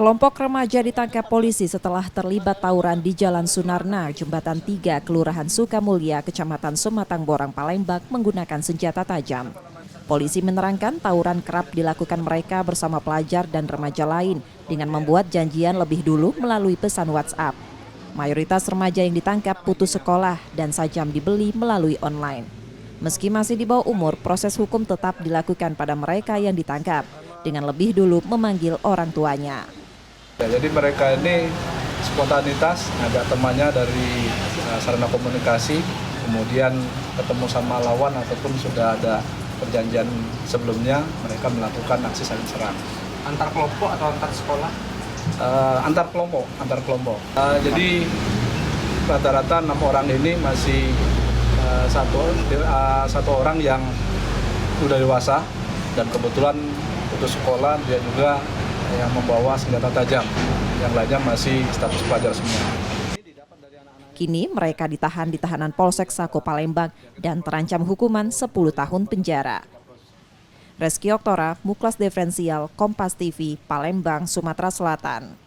Kelompok remaja ditangkap polisi setelah terlibat tawuran di Jalan Sunarna, Jembatan 3, Kelurahan Sukamulya, Kecamatan Sumatang Borang, Palembang menggunakan senjata tajam. Polisi menerangkan tawuran kerap dilakukan mereka bersama pelajar dan remaja lain dengan membuat janjian lebih dulu melalui pesan WhatsApp. Mayoritas remaja yang ditangkap putus sekolah dan sajam dibeli melalui online. Meski masih di bawah umur, proses hukum tetap dilakukan pada mereka yang ditangkap dengan lebih dulu memanggil orang tuanya. Jadi mereka ini spontanitas, ada temannya dari sarana komunikasi, kemudian ketemu sama lawan ataupun sudah ada perjanjian sebelumnya, mereka melakukan aksi saling serang. Antar kelompok atau antar sekolah? Antar kelompok. Jadi rata-rata 6 orang ini masih satu orang yang sudah dewasa dan kebetulan putus sekolah, dia juga yang membawa senjata tajam, yang lainnya masih status pelajar semua. Kini mereka ditahan di tahanan Polsek Sako Palembang dan terancam hukuman 10 tahun penjara. Reski Oktora, Muklas Diferensial, Kompas TV, Palembang, Sumatera Selatan.